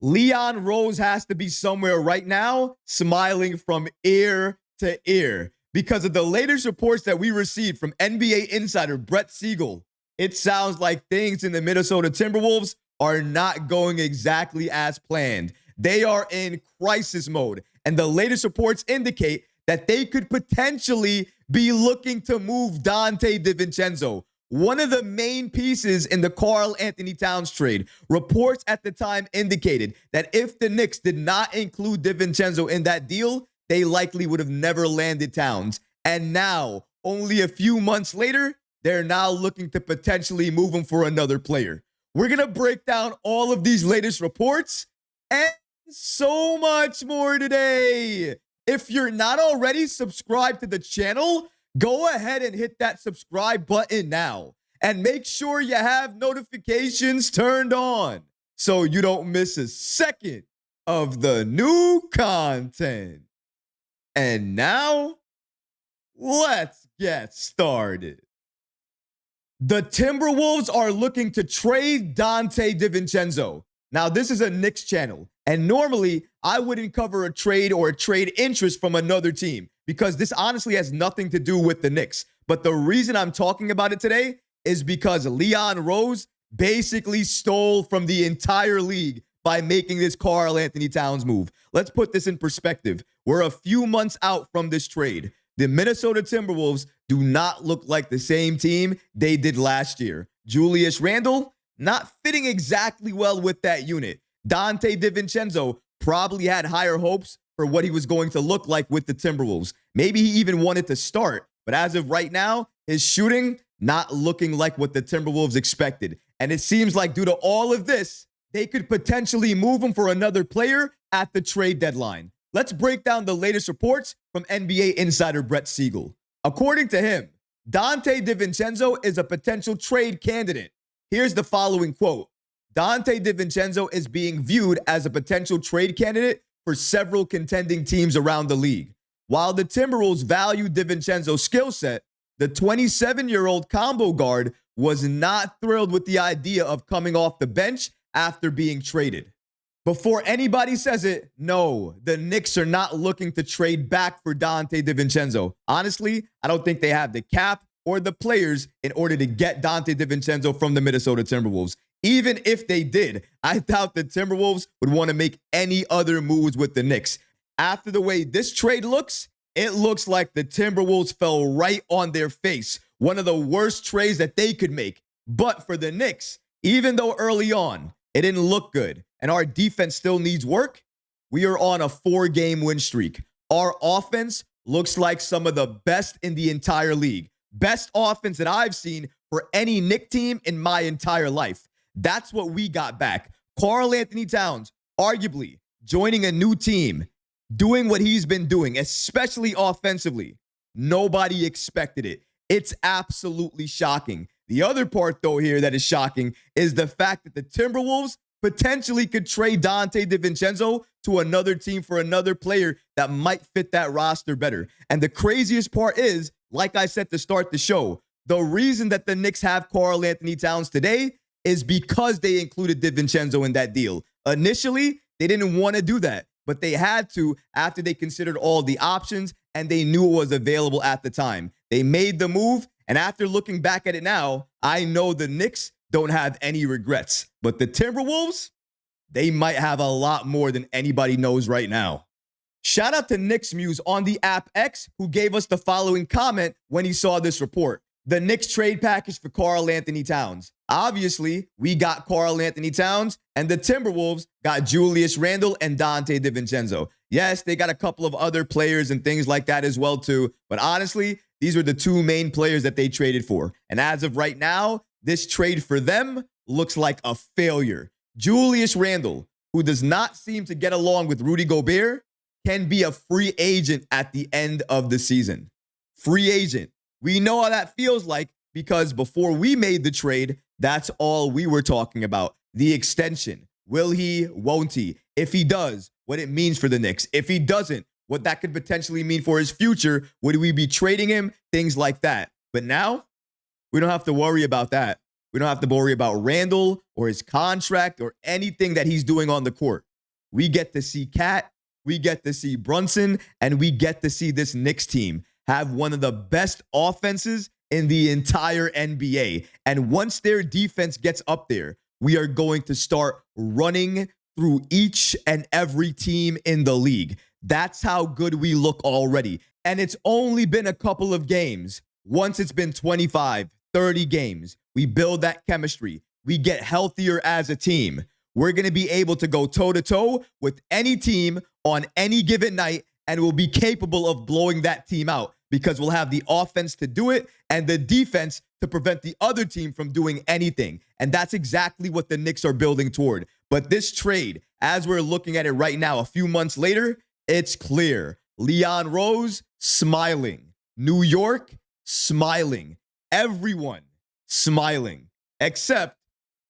Leon Rose has to be somewhere right now, smiling from ear to ear because of the latest reports that we received from NBA insider Brett Siegel. It sounds like things in the Minnesota Timberwolves are not going exactly as planned. They are in crisis mode, and the latest reports indicate that they could potentially be looking to move Donte DiVincenzo, one of the main pieces in the Karl-Anthony Towns trade. Reports at the time indicated that if the Knicks did not include DiVincenzo in that deal, they likely would have never landed Towns. And now, only a few months later, they're now looking to potentially move him for another player. We're going to break down all of these latest reports and so much more today. If you're not already subscribed to the channel, go ahead and hit that subscribe button now. And make sure you have notifications turned on so you don't miss a second of the new content. And now, let's get started. The Timberwolves are looking to trade Donte DiVincenzo. Now, this is a Knicks channel, and normally I wouldn't cover a trade or a trade interest from another team because this honestly has nothing to do with the Knicks. But the reason I'm talking about it today is because Leon Rose basically stole from the entire league by making this Karl-Anthony Towns move. Let's put this in perspective. We're a few months out from this trade. The Minnesota Timberwolves do not look like the same team they did last year. Julius Randle, not fitting exactly well with that unit. Donte DiVincenzo probably had higher hopes for what he was going to look like with the Timberwolves. Maybe he even wanted to start, but as of right now, his shooting not looking like what the Timberwolves expected. And it seems like due to all of this, they could potentially move him for another player at the trade deadline. Let's break down the latest reports from NBA insider Brett Siegel. According to him, Donte DiVincenzo is a potential trade candidate. Here's the following quote. Donte DiVincenzo is being viewed as a potential trade candidate for several contending teams around the league. While the Timberwolves value DiVincenzo's skill set, the 27-year-old combo guard was not thrilled with the idea of coming off the bench after being traded. Before anybody says it, no, the Knicks are not looking to trade back for Donte DiVincenzo. Honestly, I don't think they have the cap or the players in order to get Donte DiVincenzo from the Minnesota Timberwolves. Even if they did, I doubt the Timberwolves would want to make any other moves with the Knicks. After the way this trade looks, it looks like the Timberwolves fell right on their face. One of the worst trades that they could make. But for the Knicks, even though early on it didn't look good and our defense still needs work, we are on a 4-game win streak. Our offense looks like some of the best in the entire league. Best offense that I've seen for any Knicks team in my entire life. That's what we got back. Karl-Anthony Towns, arguably joining a new team, doing what he's been doing, especially offensively. Nobody expected it. It's absolutely shocking. The other part, though, here that is shocking is the fact that the Timberwolves potentially could trade Donte DiVincenzo to another team for another player that might fit that roster better. And the craziest part is, like I said to start the show, the reason that the Knicks have Karl-Anthony Towns today is because they included DiVincenzo in that deal. Initially, they didn't want to do that, but they had to after they considered all the options and they knew it was available at the time. They made the move, and after looking back at it now, I know the Knicks don't have any regrets. But the Timberwolves, they might have a lot more than anybody knows right now. Shout out to Knicks Muse on the app X, who gave us the following comment when he saw this report. The Knicks trade package for Karl-Anthony Towns. Obviously, we got Karl-Anthony Towns, and the Timberwolves got Julius Randle and Donte DiVincenzo. Yes, they got a couple of other players and things like that as well, too. But honestly, these were the two main players that they traded for. And as of right now, this trade for them looks like a failure. Julius Randle, who does not seem to get along with Rudy Gobert, can be a free agent at the end of the season. Free agent. We know how that feels like because before we made the trade, that's all we were talking about. The extension. Will he? Won't he? If he does, what it means for the Knicks. If he doesn't, what that could potentially mean for his future. Would we be trading him? Things like that. But now, we don't have to worry about that. We don't have to worry about Randle or his contract or anything that he's doing on the court. we get to see Cat, we get to see Brunson, and we get to see this Knicks team have one of the best offenses in the entire NBA. And once their defense gets up there, we are going to start running through each and every team in the league. That's how good we look already. And it's only been a couple of games. Once it's been 25, 30 games, we build that chemistry. We get healthier as a team. We're going to be able to go toe-to-toe with any team on any given night, and we'll be capable of blowing that team out because we'll have the offense to do it and the defense to prevent the other team from doing anything. And that's exactly what the Knicks are building toward. But this trade, as we're looking at it right now, a few months later, it's clear. Leon Rose, smiling. New York, smiling. Everyone, smiling. Except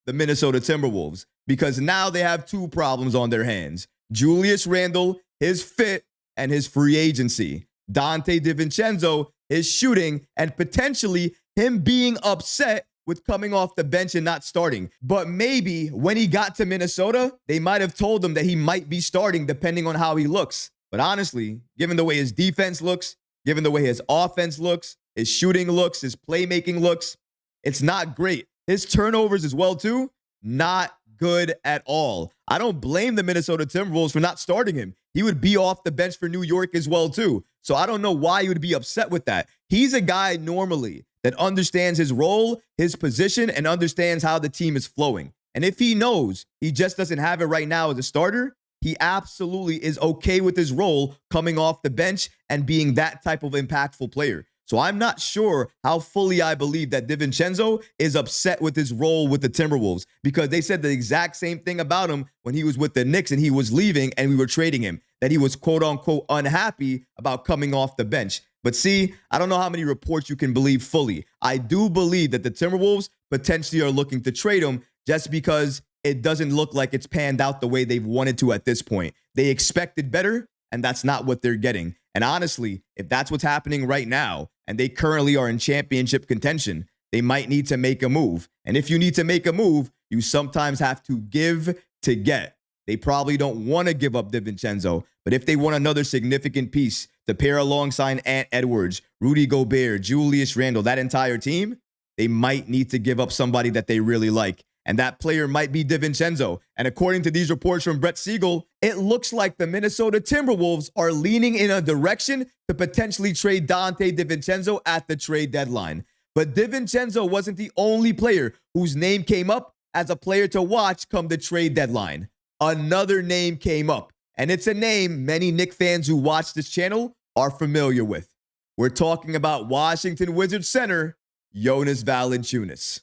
the Minnesota Timberwolves, because now they have two problems on their hands. Julius Randle, his fit, and his free agency. Donte DiVincenzo, his shooting, and potentially him being upset with coming off the bench and not starting. But maybe when he got to Minnesota, they might have told him that he might be starting depending on how he looks. But honestly, given the way his defense looks, given the way his offense looks, his shooting looks, his playmaking looks, it's not great. His turnovers as well, too, not good at all. I don't blame the Minnesota Timberwolves for not starting him. He would be off the bench for New York as well, too. So I don't know why he would be upset with that. He's a guy normally that understands his role, his position, and understands how the team is flowing. And if he knows he just doesn't have it right now as a starter, he absolutely is okay with his role coming off the bench and being that type of impactful player. So I'm not sure how fully I believe that DiVincenzo is upset with his role with the Timberwolves, because they said the exact same thing about him when he was with the Knicks and he was leaving and we were trading him, that he was quote unquote unhappy about coming off the bench. But see, I don't know how many reports you can believe fully. I do believe that the Timberwolves potentially are looking to trade him just because it doesn't look like it's panned out the way they've wanted to at this point. They expected better, and that's not what they're getting. And honestly, if that's what's happening right now, and they currently are in championship contention, they might need to make a move. And if you need to make a move, you sometimes have to give to get. They probably don't want to give up DiVincenzo, but if they want another significant piece to pair alongside Ant Edwards, Rudy Gobert, Julius Randle, that entire team, they might need to give up somebody that they really like. And that player might be DiVincenzo. And according to these reports from Brett Siegel, it looks like the Minnesota Timberwolves are leaning in a direction to potentially trade Donte DiVincenzo at the trade deadline. But DiVincenzo wasn't the only player whose name came up as a player to watch come the trade deadline. Another name came up, and it's a name many Knicks fans who watch this channel are familiar with. We're talking about Washington Wizards center, Jonas Valanciunas.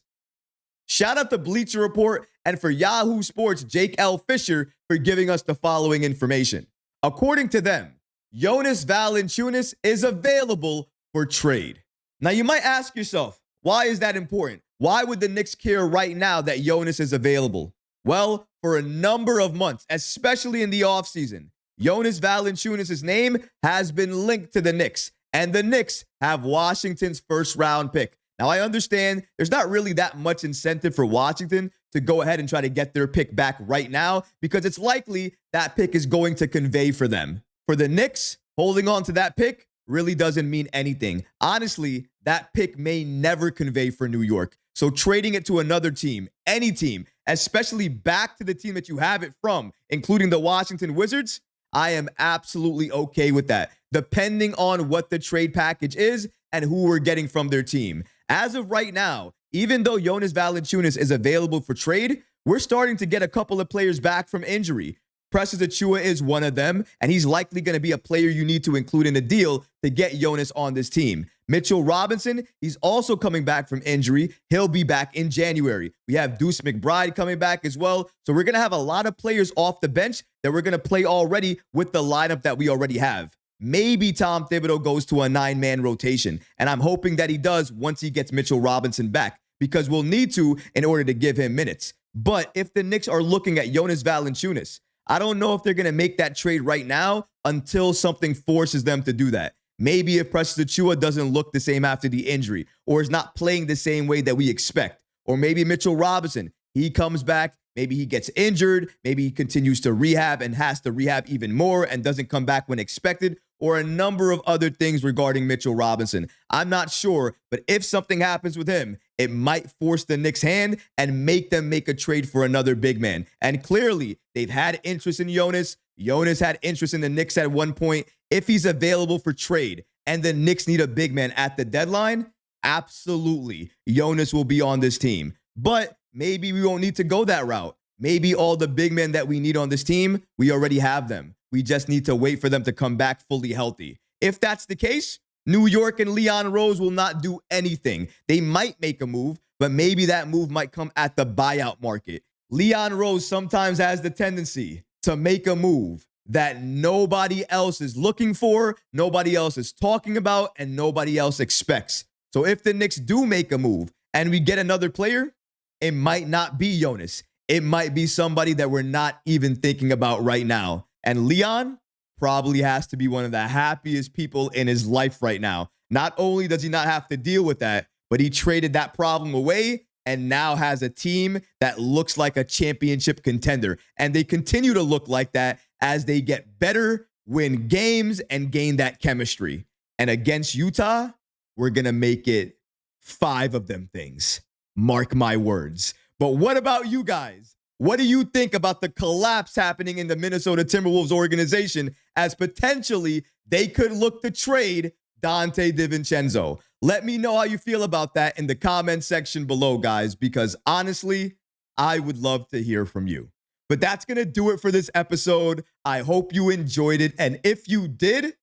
Shout out to Bleacher Report and for Yahoo Sports' Jake L. Fisher for giving us the following information. According to them, Jonas Valanciunas is available for trade. Now, you might ask yourself, why is that important? Why would the Knicks care right now that Jonas is available? Well, for a number of months, especially in the offseason, Jonas Valanciunas' name has been linked to the Knicks, and the Knicks have Washington's first-round pick. Now, I understand there's not really that much incentive for Washington to go ahead and try to get their pick back right now because it's likely that pick is going to convey for them. For the Knicks, holding on to that pick really doesn't mean anything. Honestly, that pick may never convey for New York. So trading it to another team, any team, especially back to the team that you have it from, including the Washington Wizards, I am absolutely okay with that, depending on what the trade package is and who we're getting from their team. As of right now, even though Jonas Valanciunas is available for trade, we're starting to get a couple of players back from injury. Precious Achiuwa is one of them, and he's likely going to be a player you need to include in a deal to get Jonas on this team. Mitchell Robinson, he's also coming back from injury. He'll be back in January. We have Deuce McBride coming back as well. So we're going to have a lot of players off the bench that we're going to play already with the lineup that we already have. Maybe Tom Thibodeau goes to a 9-man rotation, and I'm hoping that he does once he gets Mitchell Robinson back, because we'll need to in order to give him minutes. But if the Knicks are looking at Jonas Valanciunas, I don't know if they're going to make that trade right now until something forces them to do that. Maybe if Precious Achiuwa doesn't look the same after the injury or is not playing the same way that we expect. Or maybe Mitchell Robinson, he comes back, Maybe he gets injured. Maybe he continues to rehab and has to rehab even more and doesn't come back when expected, or a number of other things regarding Mitchell Robinson. I'm not sure, but if something happens with him, it might force the Knicks' hand and make them make a trade for another big man. And clearly, they've had interest in Jonas. Jonas had interest in the Knicks at one point. If he's available for trade and the Knicks need a big man at the deadline, absolutely, Jonas will be on this team. But maybe we won't need to go that route. Maybe all the big men that we need on this team, we already have them. We just need to wait for them to come back fully healthy. If that's the case, New York and Leon Rose will not do anything. They might make a move, but maybe that move might come at the buyout market. Leon Rose sometimes has the tendency to make a move that nobody else is looking for, nobody else is talking about, and nobody else expects. So if the Knicks do make a move and we get another player, it might not be Jonas. It might be somebody that we're not even thinking about right now. And Leon probably has to be one of the happiest people in his life right now. Not only does he not have to deal with that, but he traded that problem away and now has a team that looks like a championship contender. And they continue to look like that as they get better, win games, and gain that chemistry. And against Utah, we're going to make it 5 of them things. Mark my words. But what about you guys? What do you think about the collapse happening in the Minnesota Timberwolves organization as potentially they could look to trade Donte DiVincenzo? Let me know how you feel about that in the comment section below, guys, because honestly, I would love to hear from you. But that's going to do it for this episode. I hope you enjoyed it. And if you did,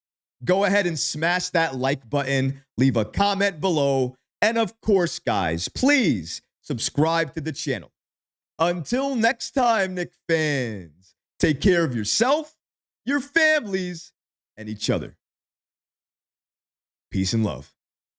go ahead and smash that like button, leave a comment below. And of course, guys, please subscribe to the channel. Until next time, Knicks fans, take care of yourself, your families, and each other. Peace and love.